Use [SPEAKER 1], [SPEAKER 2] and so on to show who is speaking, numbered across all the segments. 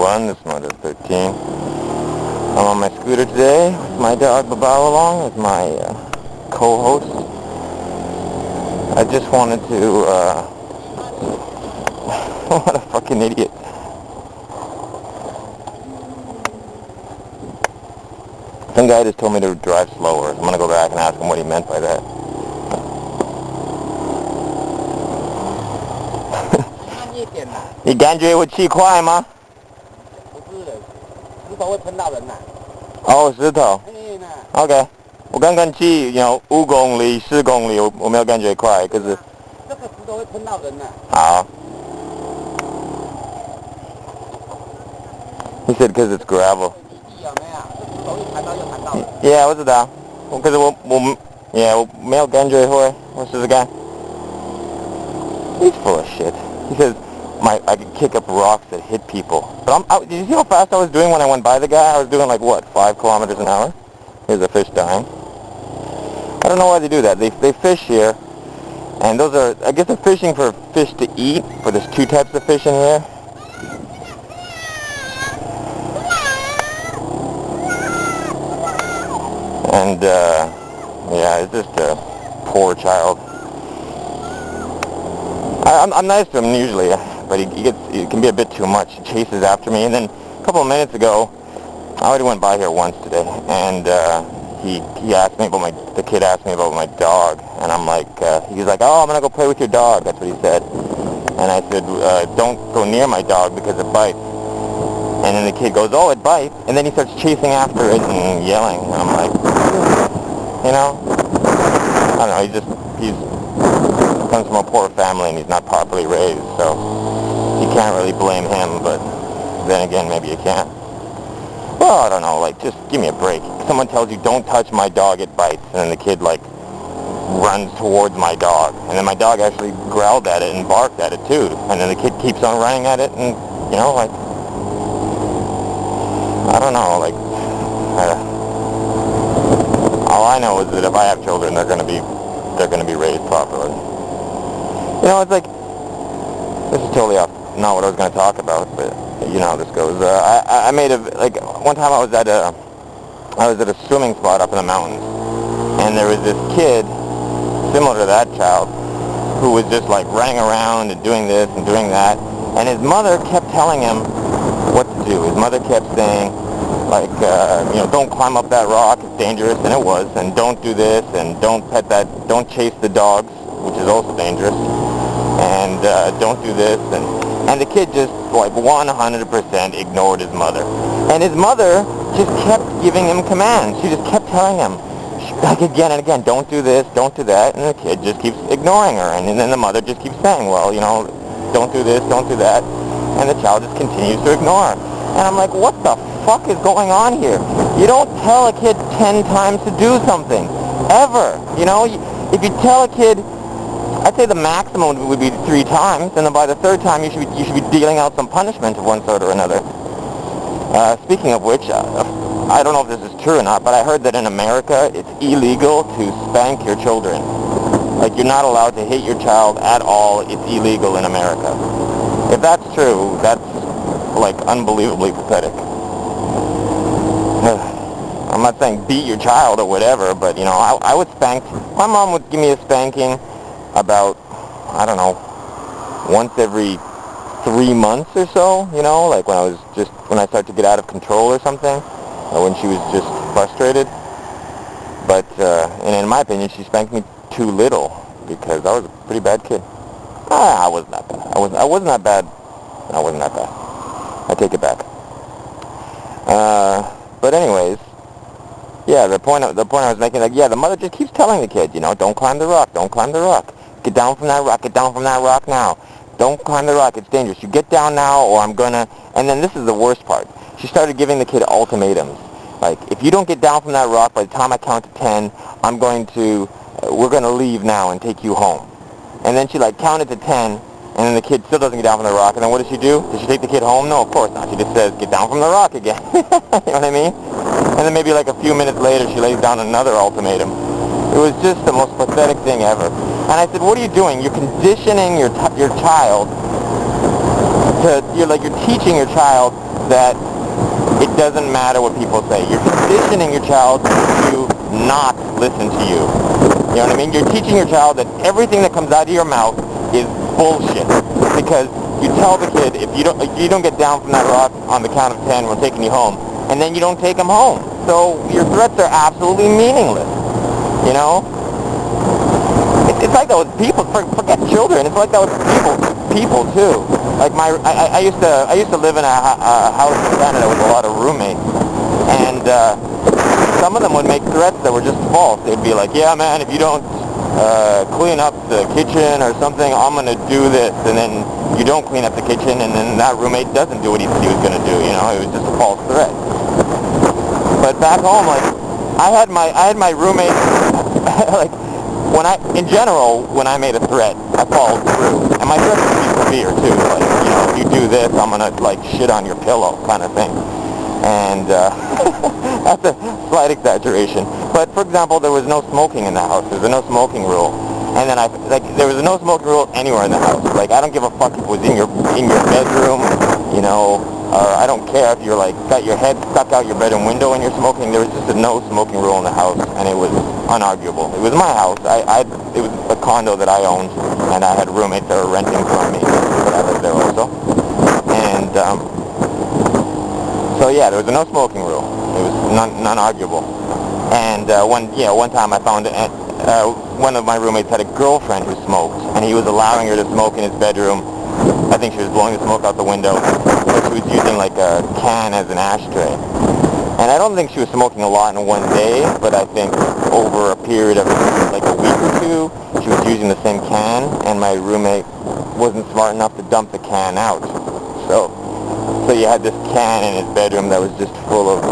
[SPEAKER 1] Taiwan. This is Mother 13. I'm on my scooter today with my dog Babao along as my co-host. I just wanted to, what a fucking idiot. Some guy just told me to drive slower. I'm gonna go back and ask him what he meant by that. 你感觉我骑快吗？
[SPEAKER 2] 不是的，石头会喷到人呐。
[SPEAKER 1] 哦，石头。OK， 我刚刚骑有5公里、10公里，我没有感觉快，可是。
[SPEAKER 2] 这个石头会喷到人呐。
[SPEAKER 1] 好。He said because it's gravel. Yeah， 我知道。可是我没有感觉会，我试试看。He's full of shit. He says I could kick up rocks that hit people. But did you see how fast I was doing when I went by the guy? I was doing like what, 5 kilometers an hour? Here's a fish dying. I don't know why they do that. They fish here, and those are, I guess they're fishing for fish to eat, but there's 2 types of fish in here. And yeah, it's just a poor child. I'm nice to him usually, but he can be a bit too much. He chases after me, and then a couple of minutes ago, I already went by here once today, and he asked me about the kid asked me about my dog, and I'm like, he was like, oh, I'm gonna go play with your dog. That's what he said, and I said, don't go near my dog because it bites. And then the kid goes, oh, it bites, and then he starts chasing after it and yelling, and I'm like, you know, I don't know, he's comes from a poor family and he's not properly raised, so you can't really blame him, but then again, maybe you can't. Well, I don't know, like, just give me a break. Someone tells you, don't touch my dog, it bites, and then the kid, like, runs towards my dog, and then my dog actually growled at it and barked at it, too, and then the kid keeps on running at it, and, you know, like, I don't know, like, all I know is that if I have children, they're gonna be raised properly. You know, it's like, this is totally not what I was going to talk about, but you know how this goes. I made like, one time I was at a swimming spot up in the mountains, and there was this kid, similar to that child, who was just like running around and doing this and doing that, and his mother kept telling him what to do. His mother kept saying, like, you know, don't climb up that rock, it's dangerous, and it was, and don't do this, and don't chase the dogs, which is also dangerous, and don't do this, and the kid just, like, 100% ignored his mother. And his mother just kept giving him commands. She just kept telling him, like, again and again, don't do this, don't do that, and the kid just keeps ignoring her, and then the mother just keeps saying, well, you know, don't do this, don't do that, and the child just continues to ignore her. And I'm like, what the fuck is going on here? You don't tell a kid 10 times to do something, ever, you know? If you tell a kid, I'd say the maximum would be 3 times, and then by the 3rd time you should be dealing out some punishment of one sort or another. Speaking of which, I don't know if this is true or not, but I heard that in America it's illegal to spank your children. Like, you're not allowed to hit your child at all. It's illegal in America. If that's true, that's like unbelievably pathetic. I'm not saying beat your child or whatever, but you know, I would spank. My mom would give me a spanking about, I don't know, once every 3 months or so, you know, like when I started to get out of control or something, or when she was just frustrated. But and in my opinion, she spanked me too little because I was a pretty bad kid. I wasn't that bad. I wasn't that bad. I wasn't that bad. I take it back. But anyways, yeah, the point I was making, like, yeah, the mother just keeps telling the kid, you know, don't climb the rock, don't climb the rock. Get down from that rock, get down from that rock now. Don't climb the rock, it's dangerous. You get down now or I'm gonna... And then this is the worst part. She started giving the kid ultimatums. Like, if you don't get down from that rock by the time I count to 10, we're gonna leave now and take you home. And then she, like, counted to 10, and then the kid still doesn't get down from the rock. And then what does she do? Does she take the kid home? No, of course not. She just says, get down from the rock again. You know what I mean? And then maybe like a few minutes later, she lays down another ultimatum. It was just the most pathetic thing ever. And I said, what are you doing? You're conditioning your child to, you're teaching your child that it doesn't matter what people say. You're conditioning your child to not listen to you. You know what I mean? You're teaching your child that everything that comes out of your mouth is bullshit. Because you tell the kid, if you don't get down from that rock on the count of 10, we're taking you home. And then you don't take them home. So your threats are absolutely meaningless. You know? It's like that with people. Forget children. It's like that with people too. Like I used to live in a house in Canada with a lot of roommates, and some of them would make threats that were just false. They'd be like, "Yeah, man, if you don't clean up the kitchen or something, I'm gonna do this," and then you don't clean up the kitchen, and then that roommate doesn't do what he said he was gonna do. You know, it was just a false threat. But back home, like I had my roommates like. In general, when I made a threat, I followed through. And my threats would be severe, too. Like, you know, if you do this, I'm going to, like, shit on your pillow kind of thing. And that's a slight exaggeration. But, for example, there was no smoking in the house. There was a no smoking rule. And then there was a no smoking rule anywhere in the house. Like, I don't give a fuck if it was in your bedroom, you know, or I don't care if you're, like, got your head stuck out your bedroom window and you're smoking. There was just a no smoking rule in the house, and it was unarguable. It was my house. It was a condo that I owned, and I had roommates that were renting from me, but I lived there also. And so yeah, there was a no smoking rule. It was non-arguable. And one time I found one of my roommates had a girlfriend who smoked, and he was allowing her to smoke in his bedroom. I think she was blowing the smoke out the window, but she was using like a can as an ashtray. And I don't think she was smoking a lot in one day, but I think over a period of like a week or two, she was using the same can, and my roommate wasn't smart enough to dump the can out. So you had this can in his bedroom that was just full of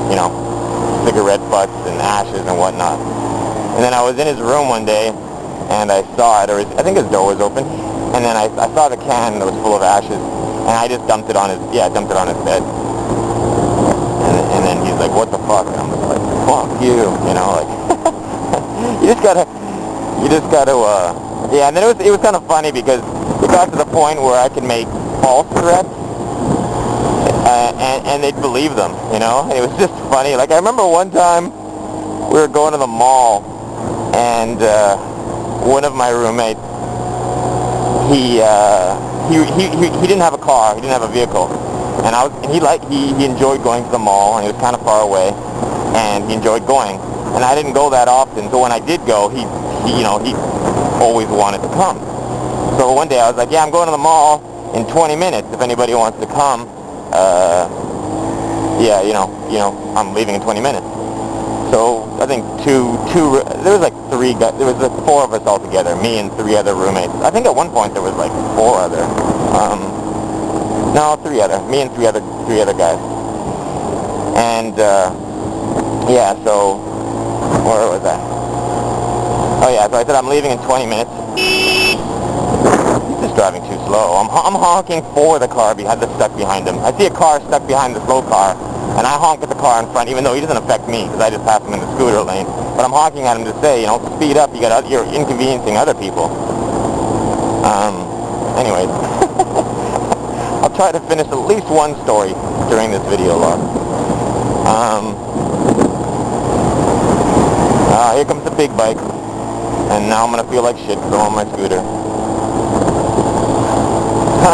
[SPEAKER 1] you know, cigarette butts and ashes and whatnot. And then I was in his room one day, and I saw it, or I think his door was open, and then I saw the can that was full of ashes. And I just dumped it on his bed. And then he's like, "What the fuck?" And I'm just like, "Fuck you," you know, like, you just gotta, yeah. And then it was kind of funny because it got to the point where I could make false threats, and they'd believe them, you know. And it was just funny. Like I remember one time we were going to the mall, and one of my roommates, he didn't have a car. He didn't have a vehicle, and he enjoyed going to the mall, and it was kind of far away, and he enjoyed going. And I didn't go that often, so when I did go, he always wanted to come. So one day I was like, "Yeah, I'm going to the mall in 20 minutes. If anybody wants to come, yeah, you know, I'm leaving in 20 minutes." So I think there was like three guys, there was like four of us all together, me and three other roommates. I think at one point there was like four other, me and three other guys. And yeah, so where was I? Oh yeah, so I said I'm leaving in 20 minutes. He's just driving too slow. I'm honking for the car that's stuck behind him. I see a car stuck behind the slow car, and I honk at the car in front, even though he doesn't affect me, because I just pass him in the scooter lane. But I'm honking at him to say, you know, speed up, you're inconveniencing other people. Anyways, I'll try to finish at least one story during this video log. Here comes the big bike, and now I'm going to feel like shit because I'm on my scooter.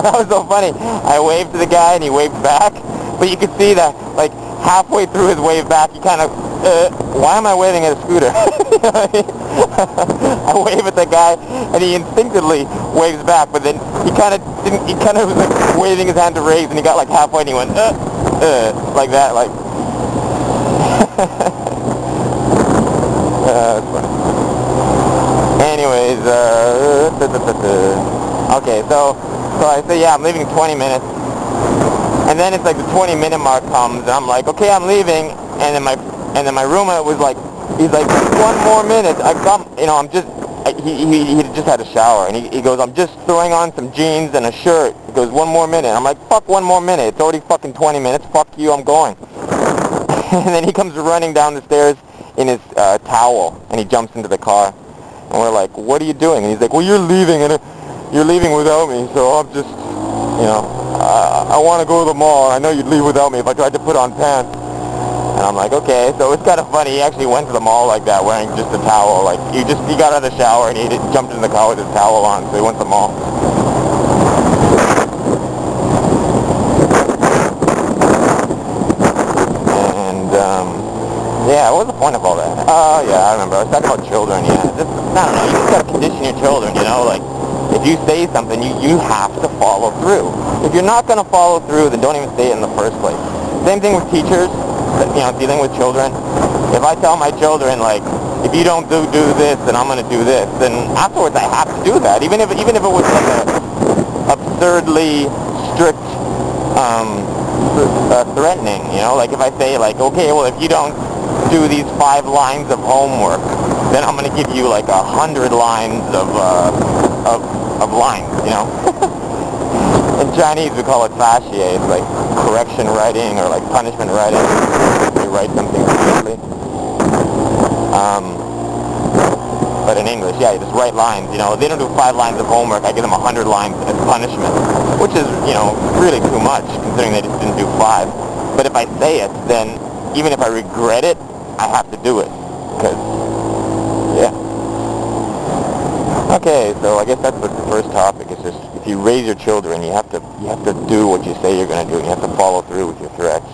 [SPEAKER 1] That was so funny. I waved to the guy, and he waved back, but you could see that, like, halfway through his wave back, he kind of, why am I waving at a scooter? I wave at the guy, and he instinctively waves back, but then he kind of was like waving his hand to raise, and he got like halfway, and he went, like that, like. That's funny. Anyways, okay, so I say, yeah, I'm leaving in 20 minutes. And then it's like the 20-minute mark comes, and I'm like, okay, I'm leaving. And then my roommate was like, he's like, one more minute. He just had a shower, and he goes, I'm just throwing on some jeans and a shirt. He goes, one more minute. I'm like, fuck 1 more minute. It's already fucking 20 minutes. Fuck you, I'm going. And then he comes running down the stairs in his towel, and he jumps into the car. And we're like, what are you doing? And he's like, well, you're leaving without me, so I'm just you know, I want to go to the mall. I know you'd leave without me if I tried to put on pants. And I'm like, okay. So it's kind of funny. He actually went to the mall like that, wearing just a towel. Like he got out of the shower and he jumped in the car with his towel on. So he went to the mall. And yeah, what was the point of all that? Oh yeah, I remember. I was talking about children. Yeah, I don't know. You just gotta condition your children. You know, like if you say something, you have to follow through. If you're not gonna follow through, then don't even say it in the first place. Same thing with teachers. You know, dealing with children. If I tell my children, like, if you don't do this, then I'm going to do this, then afterwards I have to do that, even if it was like a absurdly strict threatening. You know, like if I say, like, okay, well, if you don't do these 5 lines of homework, then I'm going to give you like 100 lines of lines. You know. In Chinese, we call it fashier. It's like correction writing or like punishment writing. You write something repeatedly. But in English, yeah, you just write lines. You know, they don't do 5 lines of homework. I give them 100 lines as punishment, which is, you know, really too much considering they just didn't do 5. But if I say it, then even if I regret it, I have to do it. Because, yeah. Okay, so I guess that's the first topic. It's just if you raise your children, you have to do what you say you're going to do, and you have to follow through with your threats.